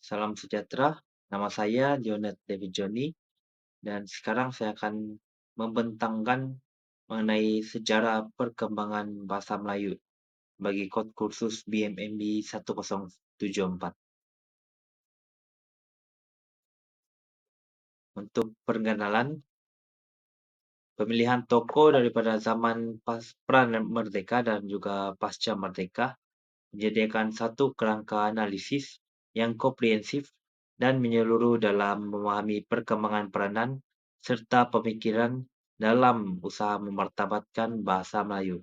Salam sejahtera, nama saya Jonet David Joni dan sekarang saya akan membentangkan mengenai sejarah perkembangan bahasa Melayu bagi kod kursus BMMB 1074. Untuk perkenalan, pemilihan tokoh daripada zaman pra-merdeka dan juga pasca merdeka menyediakan satu kerangka analisis yang komprehensif dan menyeluruh dalam memahami perkembangan peranan serta pemikiran dalam usaha memartabatkan bahasa Melayu.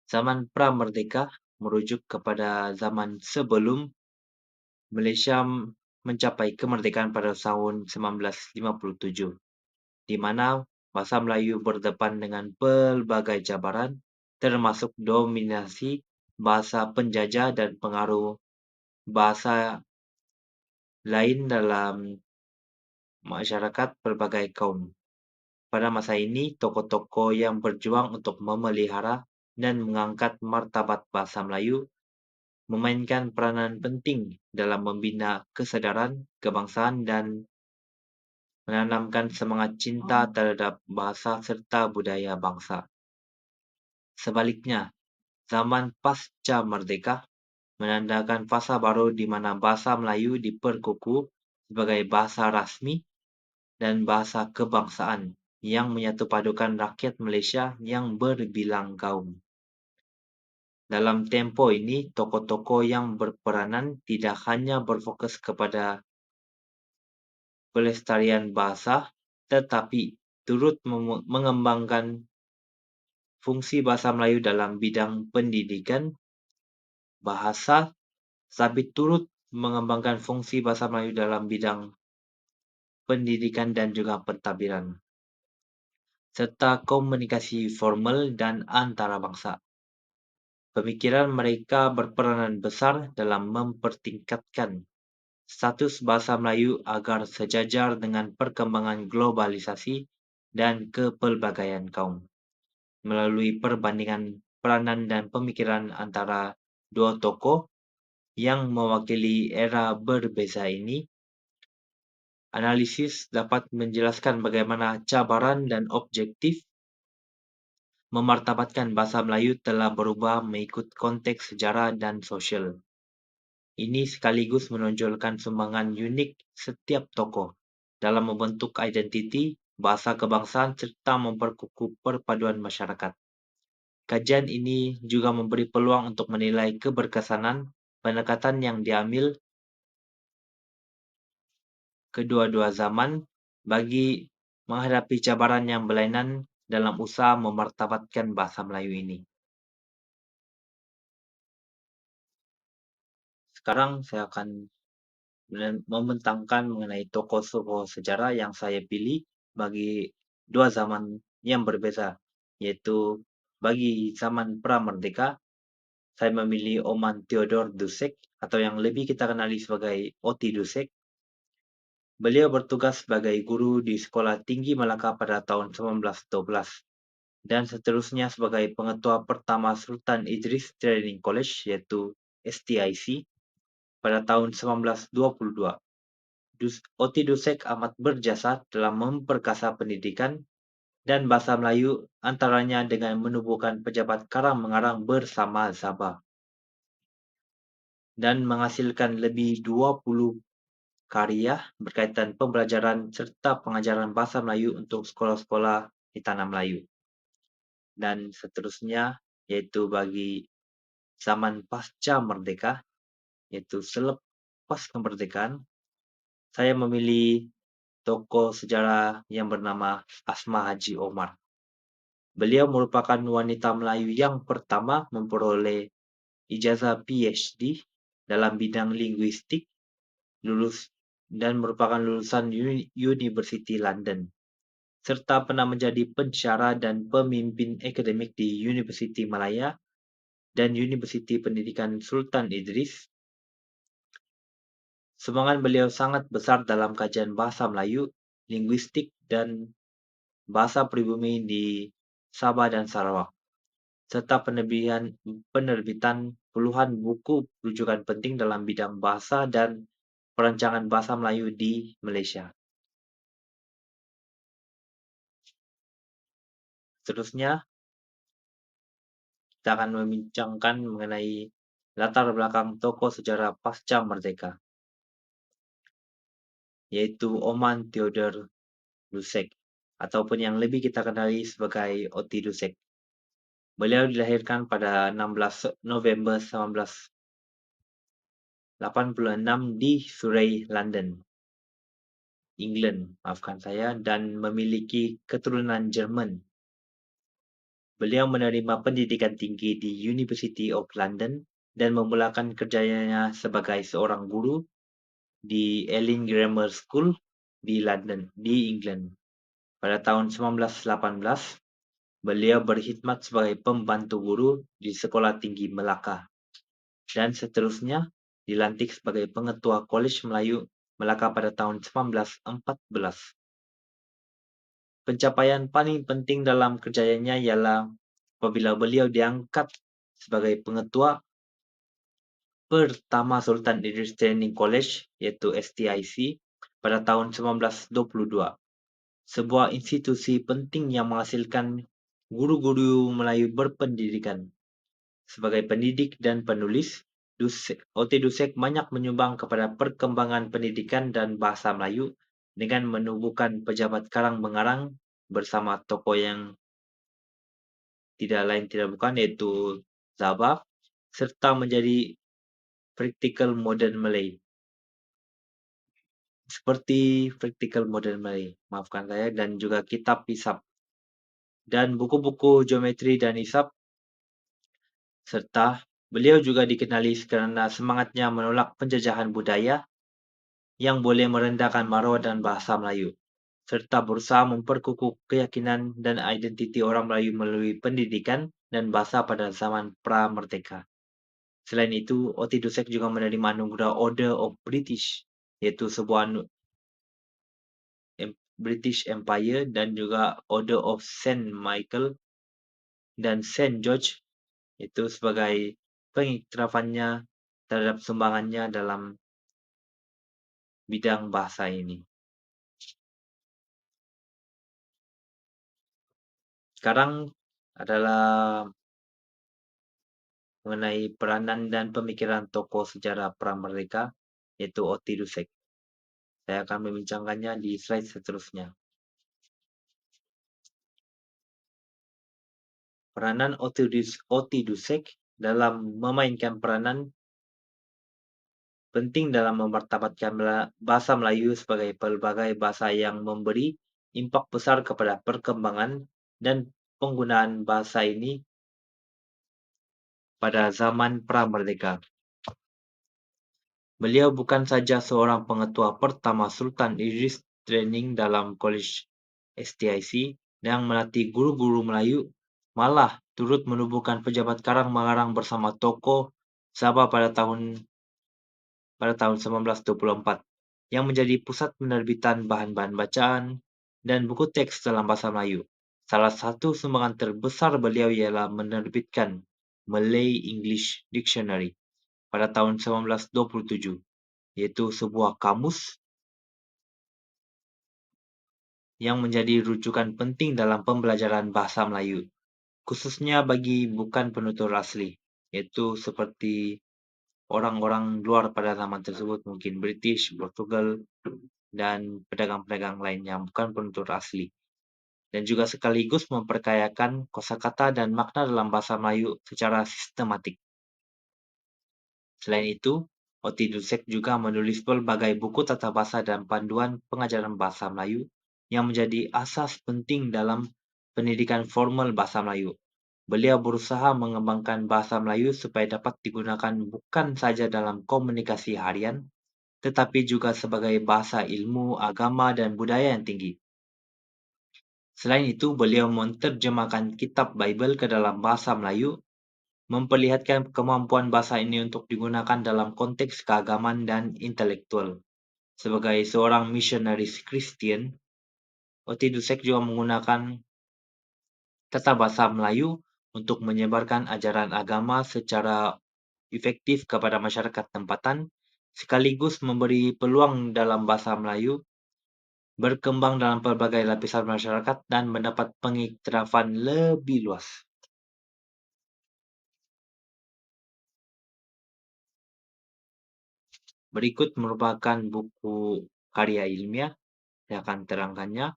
Zaman pra-merdeka merujuk kepada zaman sebelum Malaysia mencapai kemerdekaan pada tahun 1957, di mana bahasa Melayu berdepan dengan pelbagai cabaran, termasuk dominasi bahasa penjajah dan pengaruh bahasa lain dalam masyarakat pelbagai kaum. Pada masa ini, tokoh-tokoh yang berjuang untuk memelihara dan mengangkat martabat bahasa Melayu memainkan peranan penting dalam membina kesedaran kebangsaan dan menanamkan semangat cinta terhadap bahasa serta budaya bangsa. Sebaliknya, zaman pasca merdeka menandakan fasa baru di mana bahasa Melayu diperkukuh sebagai bahasa rasmi dan bahasa kebangsaan yang menyatupadukan rakyat Malaysia yang berbilang kaum. Dalam tempoh ini, tokoh-tokoh yang berperanan tidak hanya berfokus kepada pelestarian bahasa, tetapi turut mengembangkan fungsi bahasa Melayu dalam bidang pendidikan, bahasa, tapi turut mengembangkan fungsi bahasa Melayu dalam bidang pendidikan dan juga pentadbiran, serta komunikasi formal dan antarabangsa. Pemikiran mereka berperanan besar dalam mempertingkatkan status bahasa Melayu agar sejajar dengan perkembangan globalisasi dan kepelbagaian kaum. Melalui perbandingan peranan dan pemikiran antara dua tokoh yang mewakili era berbeza ini, analisis dapat menjelaskan bagaimana cabaran dan objektif memartabatkan bahasa Melayu telah berubah mengikut konteks sejarah dan sosial. Ini sekaligus menonjolkan sumbangan unik setiap tokoh dalam membentuk identiti, bahasa kebangsaan serta memperkukuh perpaduan masyarakat. Kajian ini juga memberi peluang untuk menilai keberkesanan pendekatan yang diambil kedua-dua zaman bagi menghadapi cabaran yang berlainan dalam usaha memartabatkan bahasa Melayu ini. Sekarang saya akan membentangkan mengenai tokoh-tokoh sejarah yang saya pilih bagi dua zaman yang berbeza, yaitu bagi zaman pra-merdeka, saya memilih Oman Theodor Dusek atau yang lebih kita kenali sebagai Oti Dusek. Beliau bertugas sebagai guru di Sekolah Tinggi Melaka pada tahun 1912 dan seterusnya sebagai pengetua pertama Sultan Idris Training College yaitu STIC pada tahun 1922. Oti Dusek amat berjasa dalam memperkasa pendidikan dan bahasa Melayu antaranya dengan menubuhkan pejabat karang-mengarang bersama Sabah dan menghasilkan lebih 20 karya berkaitan pembelajaran serta pengajaran bahasa Melayu untuk sekolah-sekolah di tanah Melayu. Dan seterusnya, yaitu bagi zaman pasca merdeka, yaitu selepas kemerdekaan, saya memilih tokoh sejarah yang bernama Asma Haji Omar. Beliau merupakan wanita Melayu yang pertama memperoleh ijazah PhD dalam bidang linguistik, dan merupakan lulusan University London, serta pernah menjadi pensyarah dan pemimpin akademik di Universiti Malaya dan Universiti Pendidikan Sultan Idris. Semangat beliau sangat besar dalam kajian bahasa Melayu, linguistik, dan bahasa pribumi di Sabah dan Sarawak. serta penerbitan puluhan buku rujukan penting dalam bidang bahasa dan perancangan bahasa Melayu di Malaysia. Seterusnya, kita akan membincangkan mengenai latar belakang tokoh sejarah pasca merdeka, yaitu Oman Theodor Dusek, ataupun yang lebih kita kenali sebagai Oti Dusek. Beliau dilahirkan pada 16 November 1986 di Surrey, London, England, maafkan saya, dan memiliki keturunan Jerman. Beliau menerima pendidikan tinggi di University of London dan memulakan kerjanya sebagai seorang guru di Ealing Grammar School di London, di England. Pada tahun 1918, beliau berkhidmat sebagai pembantu guru di Sekolah Tinggi Melaka, dan seterusnya dilantik sebagai pengetua Kolej Melayu Melaka pada tahun 1914. Pencapaian paling penting dalam kerjanya ialah apabila beliau diangkat sebagai pengetua pertama Sultan Idris Training College, yaitu STIC, pada tahun 1922. Sebuah institusi penting yang menghasilkan guru-guru Melayu berpendidikan. Sebagai pendidik dan penulis, O.T. Dusek banyak menyumbang kepada perkembangan pendidikan dan bahasa Melayu dengan menubuhkan pejabat karang mengarang bersama tokoh yang tidak lain tidak bukan yaitu Zabak, serta menjadi Practical Modern Malay. Seperti Practical Modern Malay, maafkan saya, dan juga kitab hisab dan buku-buku geometri dan hisab, serta beliau juga dikenali karena semangatnya menolak penjajahan budaya yang boleh merendahkan maruah dan bahasa Melayu, serta berusaha memperkukuh keyakinan dan identiti orang Melayu melalui pendidikan dan bahasa pada zaman pra-merdeka. Selain itu, Oti Dusek juga menerima anugerah Order of British, yaitu sebuah British Empire, dan juga Order of Saint Michael dan Saint George, itu sebagai pengiktirafannya terhadap sumbangannya dalam bidang bahasa ini. Sekarang adalah mengenai peranan dan pemikiran tokoh sejarah pra-merdeka, yaitu Oti Dusek. Saya akan membincangkannya di slide seterusnya. Peranan Oti Dusek dalam memainkan peranan penting dalam memartabatkan bahasa Melayu sebagai pelbagai bahasa yang memberi impak besar kepada perkembangan dan penggunaan bahasa ini pada zaman pra-merdeka. Beliau bukan saja seorang pengetua pertama Sultan Idris Training dalam College STIC yang melatih guru-guru Melayu, malah turut menubuhkan pejabat karang mengarang bersama tokoh Sabah pada tahun 1924, yang menjadi pusat penerbitan bahan-bahan bacaan dan buku teks dalam bahasa Melayu. Salah satu sumbangan terbesar beliau ialah menerbitkan Malay English Dictionary pada tahun 1927, yaitu sebuah kamus yang menjadi rujukan penting dalam pembelajaran bahasa Melayu, khususnya bagi bukan penutur asli, yaitu seperti orang-orang luar pada zaman tersebut, mungkin British, Portugal, dan pedagang-pedagang lain yang bukan penutur asli, dan juga sekaligus memperkayakan kosakata dan makna dalam bahasa Melayu secara sistematik. Selain itu, Oti Dusek juga menulis berbagai buku tata bahasa dan panduan pengajaran bahasa Melayu yang menjadi asas penting dalam pendidikan formal bahasa Melayu. Beliau berusaha mengembangkan bahasa Melayu supaya dapat digunakan bukan saja dalam komunikasi harian, tetapi juga sebagai bahasa ilmu, agama, dan budaya yang tinggi. Selain itu, beliau menerjemahkan kitab Bible ke dalam bahasa Melayu, memperlihatkan kemampuan bahasa ini untuk digunakan dalam konteks keagamaan dan intelektual. Sebagai seorang misionaris Kristen, Oti Dusek juga menggunakan tata bahasa Melayu untuk menyebarkan ajaran agama secara efektif kepada masyarakat tempatan, sekaligus memberi peluang dalam bahasa Melayu berkembang dalam pelbagai lapisan masyarakat dan mendapat pengiktirafan lebih luas. Berikut merupakan buku karya ilmiah, saya akan terangkannya.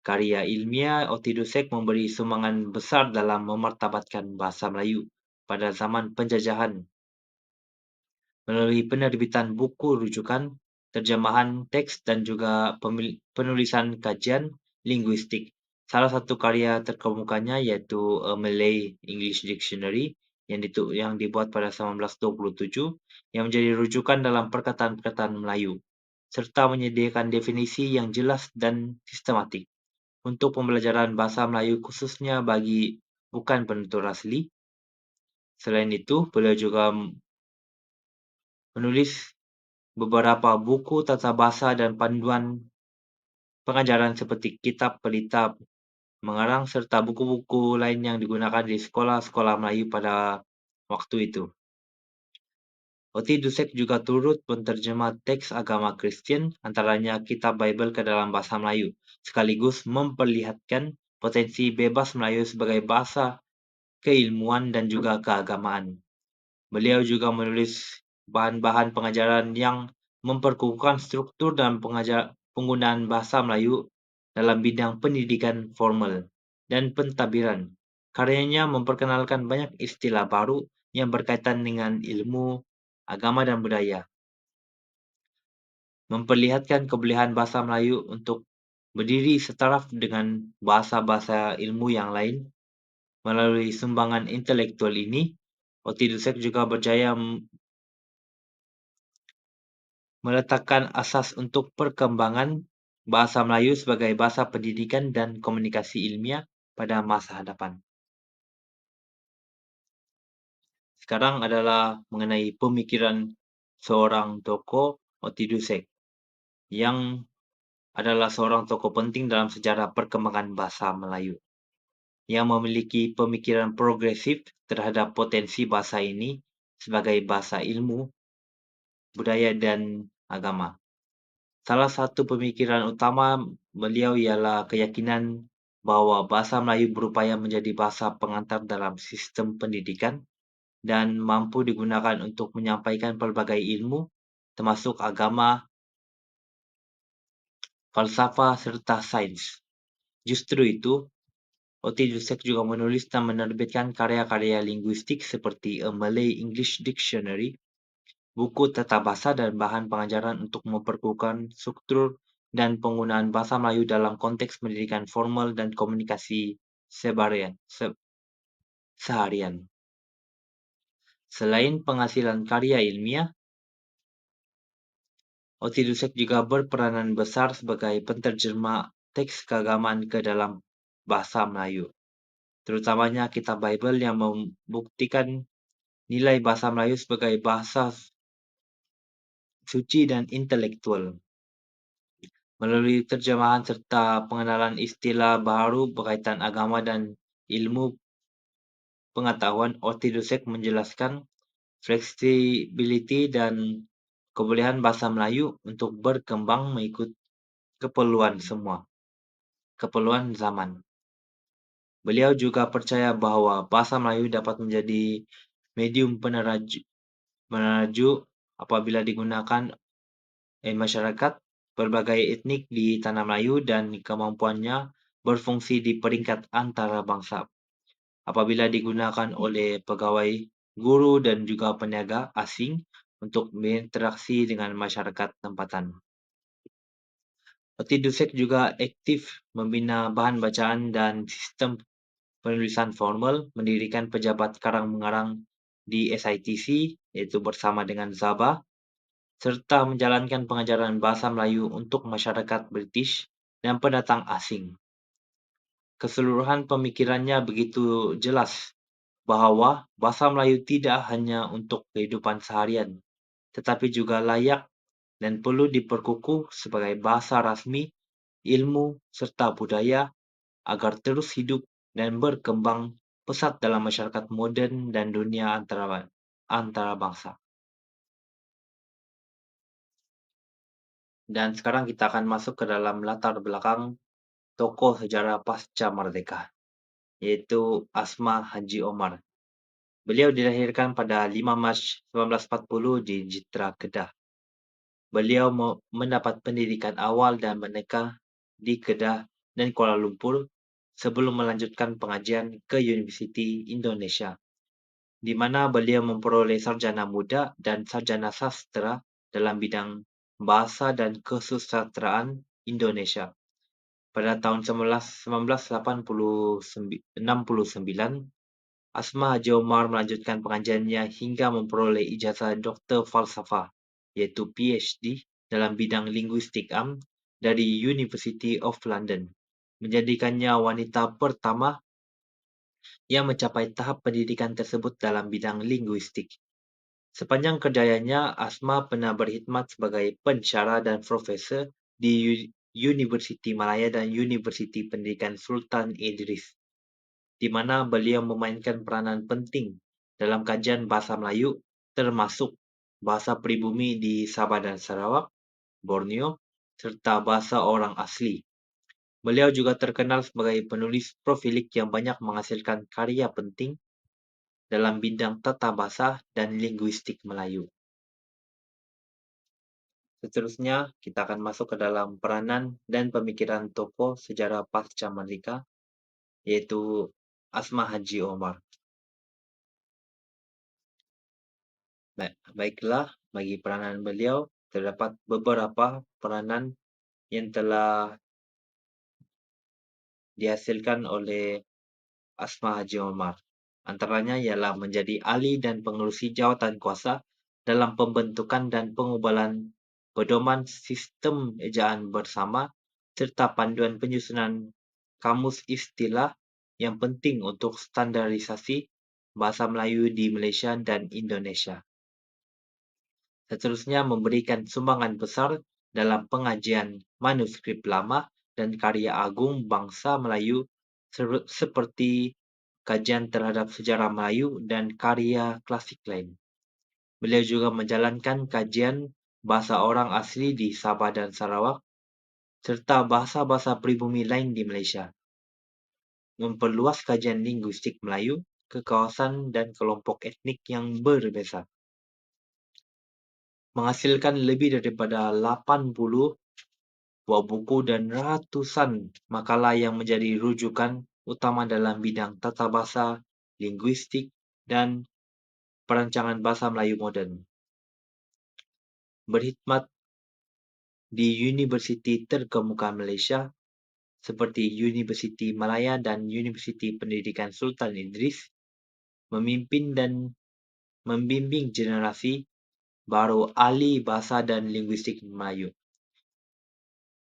Karya ilmiah Oti Dusek memberi sumbangan besar dalam memartabatkan bahasa Melayu pada zaman penjajahan melalui penerbitan buku rujukan, terjemahan teks, dan juga penulisan kajian linguistik. Salah satu karya terkemukanya yaitu A Malay English Dictionary yang dibuat pada 1927 yang menjadi rujukan dalam perkataan-perkataan Melayu, serta menyediakan definisi yang jelas dan sistematik. Untuk pembelajaran bahasa Melayu khususnya bagi bukan penutur asli. Selain itu, beliau juga menulis beberapa buku tata bahasa dan panduan pengajaran seperti kitab pelita mengarang serta buku-buku lain yang digunakan di sekolah-sekolah Melayu pada waktu itu. Oti Dusek juga turut menterjemah teks agama Kristen, antaranya kitab Bible ke dalam bahasa Melayu, sekaligus memperlihatkan potensi bebas Melayu sebagai bahasa keilmuan dan juga keagamaan. Beliau juga menulis bahan-bahan pengajaran yang memperkukuhkan struktur dan penggunaan bahasa Melayu dalam bidang pendidikan formal dan pentadbiran. Karyanya memperkenalkan banyak istilah baru yang berkaitan dengan ilmu, agama, dan budaya, memperlihatkan kebolehan bahasa Melayu untuk berdiri setaraf dengan bahasa-bahasa ilmu yang lain. Melalui sumbangan intelektual ini, Oti Dusek juga berjaya meletakkan asas untuk perkembangan bahasa Melayu sebagai bahasa pendidikan dan komunikasi ilmiah pada masa hadapan. Sekarang adalah mengenai pemikiran seorang tokoh Oti Dusek, yang adalah seorang tokoh penting dalam sejarah perkembangan bahasa Melayu, yang memiliki pemikiran progresif terhadap potensi bahasa ini sebagai bahasa ilmu, budaya, dan agama. Salah satu pemikiran utama beliau ialah keyakinan bahwa bahasa Melayu berupaya menjadi bahasa pengantar dalam sistem pendidikan dan mampu digunakan untuk menyampaikan pelbagai ilmu, termasuk agama, falsafah, serta sains. Justru itu, Oti Dusek juga menulis dan menerbitkan karya-karya linguistik seperti A Malay English Dictionary, buku tata bahasa dan bahan pengajaran untuk memperkukuhkan struktur dan penggunaan bahasa Melayu dalam konteks pendidikan formal dan komunikasi seharian. Selain penghasilan karya ilmiah, Oti Dusek juga berperanan besar sebagai penterjemah teks keagamaan ke dalam bahasa Melayu, terutamanya kitab Bible yang membuktikan nilai bahasa Melayu sebagai bahasa suci dan intelektual. Melalui terjemahan serta pengenalan istilah baru berkaitan agama dan ilmu pengetahuan, Oti Dusek menjelaskan fleksibilitas dan kebolehan bahasa Melayu untuk berkembang mengikut keperluan zaman. Beliau juga percaya bahwa bahasa Melayu dapat menjadi medium peneraju apabila digunakan masyarakat berbagai etnik di tanah Melayu dan kemampuannya berfungsi di peringkat antara bangsa apabila digunakan oleh pegawai, guru, dan juga peniaga asing untuk berinteraksi dengan masyarakat tempatan. Oti Dusek juga aktif membina bahan bacaan dan sistem penulisan formal, mendirikan pejabat karang-mengarang di SITC, yaitu bersama dengan Zaba, serta menjalankan pengajaran bahasa Melayu untuk masyarakat British dan pendatang asing. Keseluruhan pemikirannya begitu jelas bahwa bahasa Melayu tidak hanya untuk kehidupan seharian, tetapi juga layak dan perlu diperkukuh sebagai bahasa rasmi, ilmu, serta budaya agar terus hidup dan berkembang pesat dalam masyarakat moden dan dunia antara bangsa. Dan sekarang kita akan masuk ke dalam latar belakang tokoh sejarah pasca merdeka, yaitu Asma Haji Omar. Beliau dilahirkan pada 5 Mac 1940 di Jitra, Kedah. Beliau mendapat pendidikan awal dan menengah di Kedah dan Kuala Lumpur sebelum melanjutkan pengajian ke Universiti Indonesia, di mana beliau memperoleh sarjana muda dan sarjana sastra dalam bidang bahasa dan kesusastraan Indonesia. Pada tahun 1969, Asma Haji Omar melanjutkan pengajiannya hingga memperoleh ijazah Doktor Falsafah, yaitu PhD, dalam bidang linguistik dari University of London, menjadikannya wanita pertama yang mencapai tahap pendidikan tersebut dalam bidang linguistik. Sepanjang kerjayanya, Asma pernah berkhidmat sebagai pensyarah dan profesor di Universiti Malaya dan Universiti Pendidikan Sultan Idris, di mana beliau memainkan peranan penting dalam kajian bahasa Melayu, termasuk bahasa pribumi di Sabah dan Sarawak, Borneo, serta bahasa orang asli. Beliau juga terkenal sebagai penulis profilik yang banyak menghasilkan karya penting dalam bidang tata bahasa dan linguistik Melayu. Seterusnya, kita akan masuk ke dalam peranan dan pemikiran tokoh sejarah pasca merdeka, yaitu Asma Haji Omar. Baiklah, bagi peranan beliau, terdapat beberapa peranan yang telah dihasilkan oleh Asma Haji Omar. Antaranya ialah menjadi ahli dan pengerusi jawatan kuasa dalam pembentukan dan pengubalan pedoman sistem ejaan bersama serta panduan penyusunan kamus istilah yang penting untuk standarisasi bahasa Melayu di Malaysia dan Indonesia. Seterusnya memberikan sumbangan besar dalam pengajian manuskrip lama dan karya agung bangsa Melayu seperti kajian terhadap sejarah Melayu dan karya klasik lain. Beliau juga menjalankan kajian bahasa orang asli di Sabah dan Sarawak serta bahasa-bahasa pribumi lain di Malaysia. Memperluas kajian linguistik Melayu ke kawasan dan kelompok etnik yang berbeza. Menghasilkan lebih daripada 80 buah buku dan ratusan makalah yang menjadi rujukan utama dalam bidang tata bahasa, linguistik, dan perancangan bahasa Melayu moden. Berkhidmat di universiti terkemuka Malaysia seperti Universiti Malaya dan Universiti Pendidikan Sultan Idris, memimpin dan membimbing generasi baru ahli bahasa dan linguistik Melayu.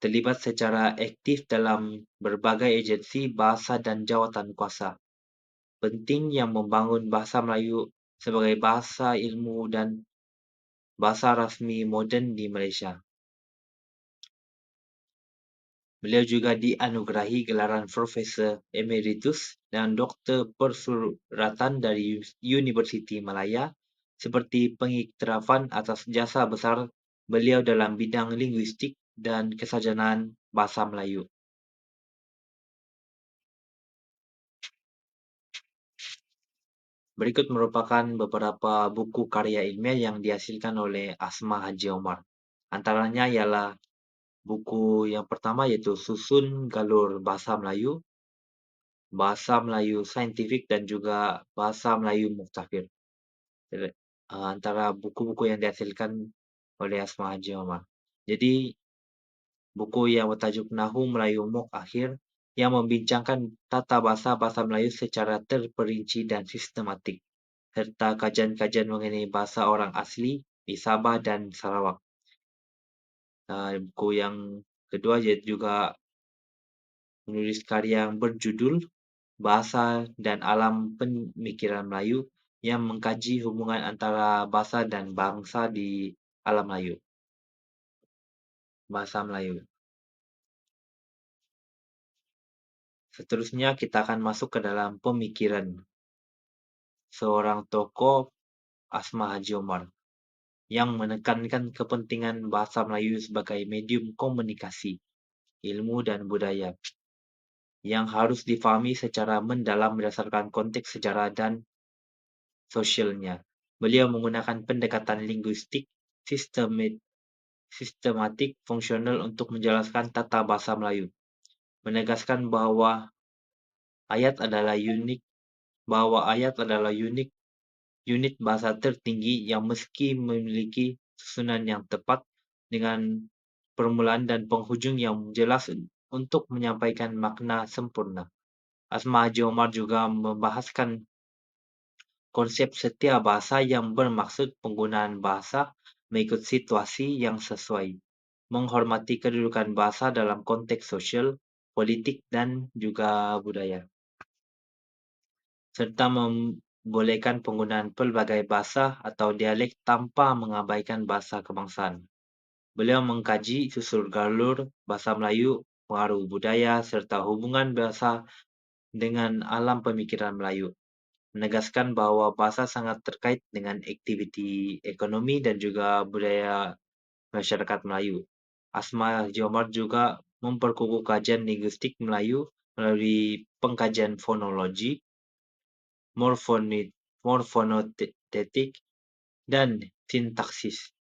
Terlibat secara aktif dalam berbagai agensi bahasa dan jawatan kuasa penting yang membangun bahasa Melayu sebagai bahasa ilmu dan bahasa rasmi moden di Malaysia. Beliau juga dianugerahi gelaran Profesor Emeritus dan Doktor Persuratan dari Universiti Malaya seperti pengiktirafan atas jasa besar beliau dalam bidang linguistik dan kesarjanaan bahasa Melayu. Berikut merupakan beberapa buku karya ilmiah yang dihasilkan oleh Asma Haji Omar. Antaranya ialah buku yang pertama yaitu Susun Galur Bahasa Melayu, Bahasa Melayu Saintifik dan juga Bahasa Melayu Muktafir. Antara buku-buku yang dihasilkan oleh Asma Haji Omar. Jadi, buku yang bertajuk Nahu Melayu Muk Akhir yang membincangkan tata bahasa Melayu secara terperinci dan sistematik, serta kajian-kajian mengenai bahasa orang asli di Sabah dan Sarawak. Buku yang kedua juga menulis karya yang berjudul Bahasa dan Alam Pemikiran Melayu yang mengkaji hubungan antara bahasa dan bangsa di alam Melayu. Bahasa Melayu. Seterusnya kita akan masuk ke dalam pemikiran seorang tokoh Asma Haji Omar yang menekankan kepentingan bahasa Melayu sebagai medium komunikasi, ilmu, dan budaya yang harus difahami secara mendalam berdasarkan konteks sejarah dan sosialnya. Beliau menggunakan pendekatan linguistik sistematik fungsional untuk menjelaskan tata bahasa Melayu, menegaskan ayat adalah unik ayat adalah unit bahasa tertinggi yang meski memiliki susunan yang tepat dengan permulaan dan penghujung yang jelas untuk menyampaikan makna sempurna. Asma Haji Omar juga membahaskan konsep setia bahasa yang bermaksud penggunaan bahasa mengikut situasi yang sesuai, menghormati kedudukan bahasa dalam konteks sosial, politik, dan juga budaya, serta membolehkan penggunaan pelbagai bahasa atau dialek tanpa mengabaikan bahasa kebangsaan. Beliau mengkaji susur galur bahasa Melayu, pengaruh budaya, serta hubungan bahasa dengan alam pemikiran Melayu, menegaskan bahwa bahasa sangat terkait dengan aktiviti ekonomi dan juga budaya masyarakat Melayu. Asma Jomar juga memperkukuh kajian linguistik Melayu melalui pengkajian fonologi, morfonotetik, dan sintaksis,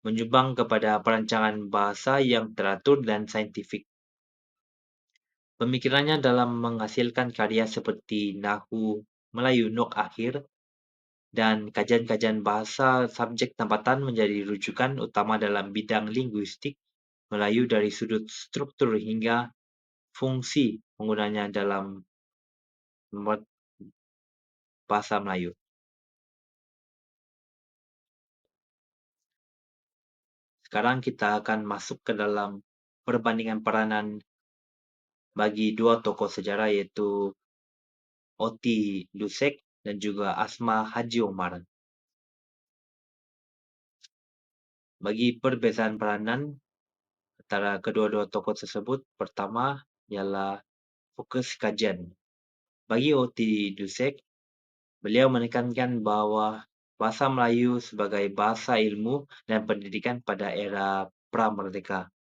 menyumbang kepada perancangan bahasa yang teratur dan saintifik. Pemikirannya dalam menghasilkan karya seperti Nahu Melayu Nok Akhir dan kajian-kajian bahasa subjek tempatan menjadi rujukan utama dalam bidang linguistik Melayu dari sudut struktur hingga fungsi penggunanya dalam membuat bahasa Melayu. Sekarang kita akan masuk ke dalam perbandingan peranan bagi dua tokoh sejarah yaitu Oti Lusek dan juga Asma Haji Omar. Bagi perbezaan peranan antara kedua-dua tokoh tersebut, pertama ialah fokus kajian. Bagi Oti Lusek, beliau menekankan bahwa bahasa Melayu sebagai bahasa ilmu dan pendidikan pada era pra-merdeka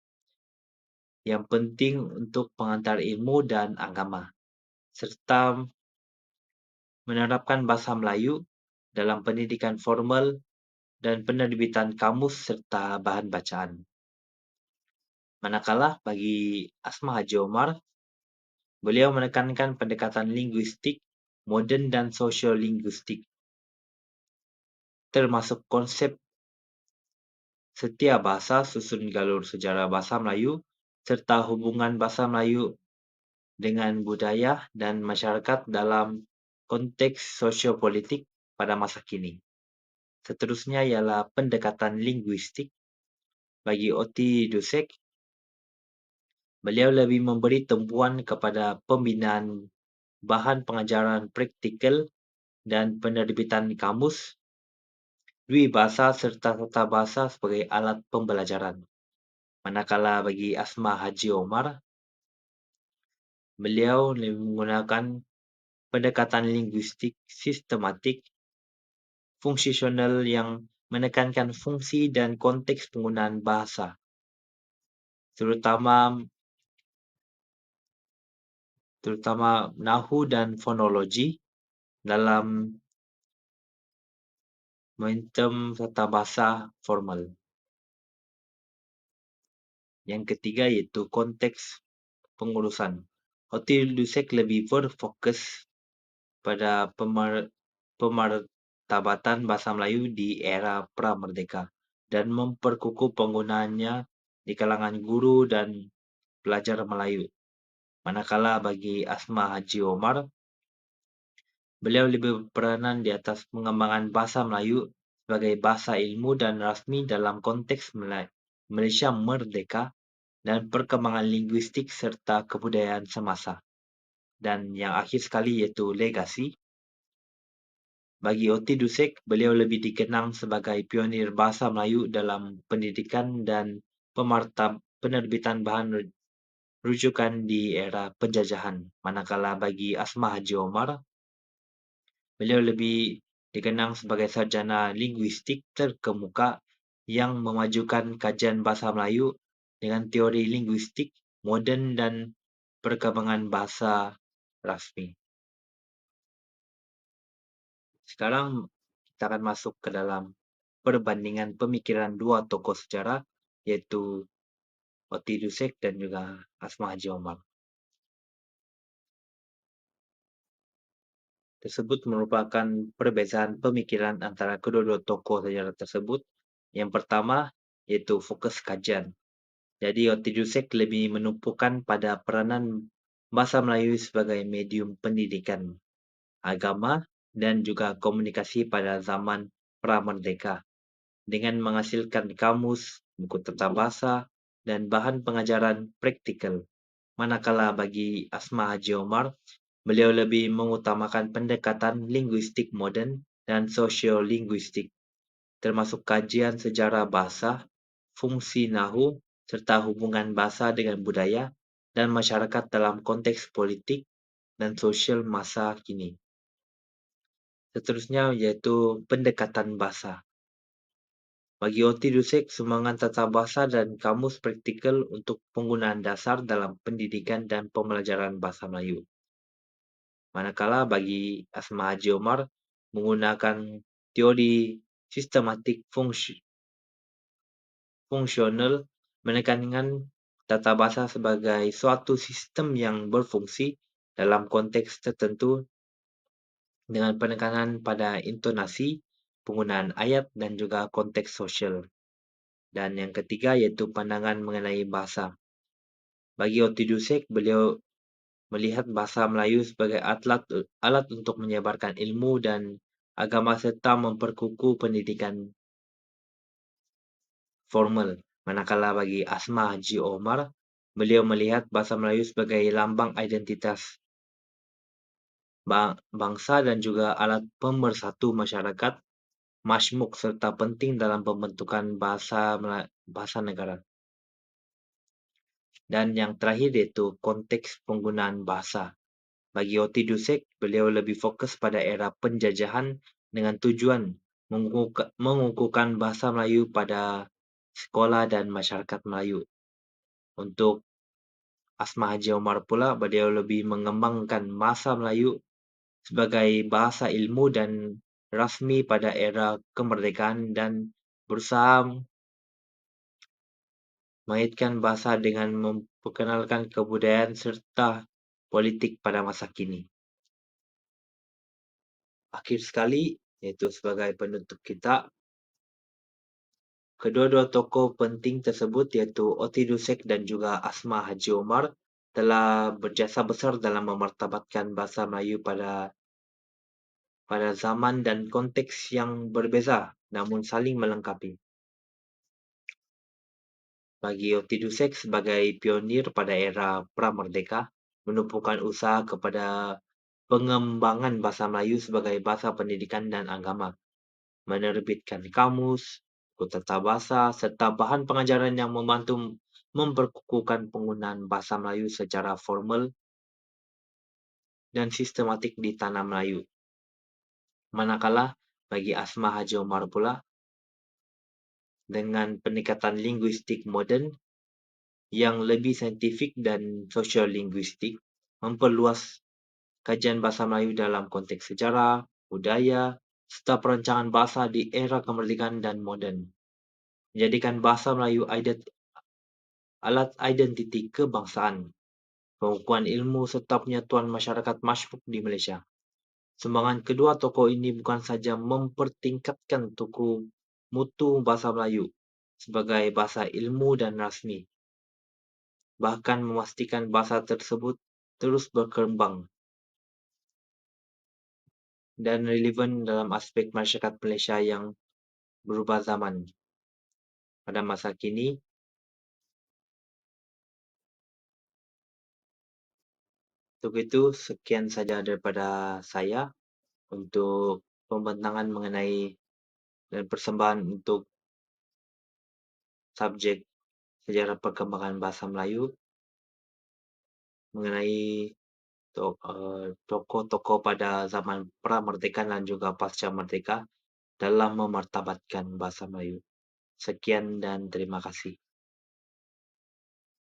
yang penting untuk pengantar ilmu dan agama, serta menerapkan bahasa Melayu dalam pendidikan formal dan penerbitan kamus serta bahan bacaan. Manakala bagi Asma Haji Omar, beliau menekankan pendekatan linguistik modern dan sosiolinguistik, termasuk konsep setia bahasa, susun galur sejarah bahasa Melayu, serta hubungan bahasa Melayu dengan budaya dan masyarakat dalam konteks sosiopolitik pada masa kini. Seterusnya ialah pendekatan linguistik. Bagi Oti Dusek, beliau lebih memberi tumpuan kepada pembinaan bahan pengajaran praktikal dan penerbitan kamus, dwi bahasa serta tata bahasa sebagai alat pembelajaran. Manakala bagi Asma Haji Omar, beliau lebih menggunakan pendekatan linguistik sistematik fungsional yang menekankan fungsi dan konteks penggunaan bahasa, terutama nahu dan fonologi dalam momentum tata bahasa formal. Yang ketiga yaitu konteks pengurusan. Oti Lusek lebih berfokus pada pemartabatan bahasa Melayu di era pra-merdeka dan memperkukuh penggunaannya di kalangan guru dan pelajar Melayu. Manakala bagi Asma Haji Omar, beliau lebih berperanan di atas pengembangan bahasa Melayu sebagai bahasa ilmu dan rasmi dalam konteks Malaysia merdeka dan perkembangan linguistik serta kebudayaan semasa. Dan yang akhir sekali yaitu legasi. Bagi Oti Dusek, beliau lebih dikenang sebagai pionir bahasa Melayu dalam pendidikan dan penerbitan bahan rujukan di era penjajahan. Manakala bagi Asma Haji Omar, beliau lebih dikenang sebagai sarjana linguistik terkemuka yang memajukan kajian bahasa Melayu dengan teori linguistik moden dan perkembangan bahasa rasmi. Sekarang kita akan masuk ke dalam perbandingan pemikiran dua tokoh sejarah, yaitu Oti Dusek dan juga Asma Haji Omar. Tersebut merupakan perbezaan pemikiran antara kedua-dua tokoh sejarah tersebut. Yang pertama, yaitu fokus kajian. Jadi, Oti Dusek lebih menumpukan pada peranan bahasa Melayu sebagai medium pendidikan, agama, dan juga komunikasi pada zaman pra-merdeka, dengan menghasilkan kamus, buku tata bahasa, dan bahan pengajaran praktikal. Manakala bagi Asma Haji Omar, beliau lebih mengutamakan pendekatan linguistik moden dan sosiolinguistik, termasuk kajian sejarah bahasa, fungsi nahu, serta hubungan bahasa dengan budaya dan masyarakat dalam konteks politik dan sosial masa kini. Seterusnya yaitu pendekatan bahasa. Bagi Oti Dusek, sumbangan tata bahasa dan kamus praktikal untuk penggunaan dasar dalam pendidikan dan pembelajaran bahasa Melayu. Manakala bagi Asma Haji Omar, menggunakan teori sistematik fungsional, menekankan tata bahasa sebagai suatu sistem yang berfungsi dalam konteks tertentu dengan penekanan pada intonasi, penggunaan ayat, dan juga konteks sosial. Dan yang ketiga yaitu pandangan mengenai bahasa. Bagi Oti Dusek, beliau melihat bahasa Melayu sebagai alat untuk menyebarkan ilmu dan agama serta memperkukuh pendidikan formal. Manakala bagi Asma Haji Omar, beliau melihat bahasa Melayu sebagai lambang identitas bangsa dan juga alat pemersatu masyarakat Majmuk serta penting dalam pembentukan bahasa negara. Dan yang terakhir yaitu konteks penggunaan bahasa. Bagi Oti Dusek, beliau lebih fokus pada era penjajahan dengan tujuan mengukuhkan bahasa Melayu pada sekolah dan masyarakat Melayu. Untuk Asma Haji Omar pula, beliau lebih mengembangkan bahasa Melayu sebagai bahasa ilmu dan rasmi pada era kemerdekaan dan berusaha mengaitkan bahasa dengan memperkenalkan kebudayaan serta politik pada masa kini. Akhir sekali, yaitu sebagai penutup kita, kedua-dua tokoh penting tersebut yaitu Oti Dusek dan juga Asma Haji Omar telah berjasa besar dalam memartabatkan bahasa Melayu pada zaman dan konteks yang berbeza namun saling melengkapi. Bagi Oti Dusek sebagai pionir pada era pra-merdeka, menumpukan usaha kepada pengembangan bahasa Melayu sebagai bahasa pendidikan dan agama, menerbitkan kamus, buku tata bahasa, serta bahan pengajaran yang membantu memperkukuhkan penggunaan bahasa Melayu secara formal dan sistematik di tanah Melayu. Manakala bagi Asma Haji Omar pula, dengan pendekatan linguistik moden yang lebih saintifik dan sosiolinguistik, memperluas kajian bahasa Melayu dalam konteks sejarah, budaya, serta perancangan bahasa di era kemerdekaan dan moden. Menjadikan bahasa Melayu alat identiti kebangsaan, pengukuhan ilmu serta penyatuan masyarakat Majmuk di Malaysia. Sumbangan kedua tokoh ini bukan saja mempertingkatkan mutu bahasa Melayu sebagai bahasa ilmu dan rasmi, bahkan memastikan bahasa tersebut terus berkembang dan relevan dalam aspek masyarakat Malaysia yang berubah zaman. Pada masa kini, untuk itu sekian saja daripada saya untuk pembentangan mengenai dan persembahan untuk subjek sejarah perkembangan bahasa Melayu mengenai tokoh-tokoh pada zaman pra-merdeka dan juga pasca merdeka dalam memartabatkan bahasa Melayu. Sekian dan terima kasih.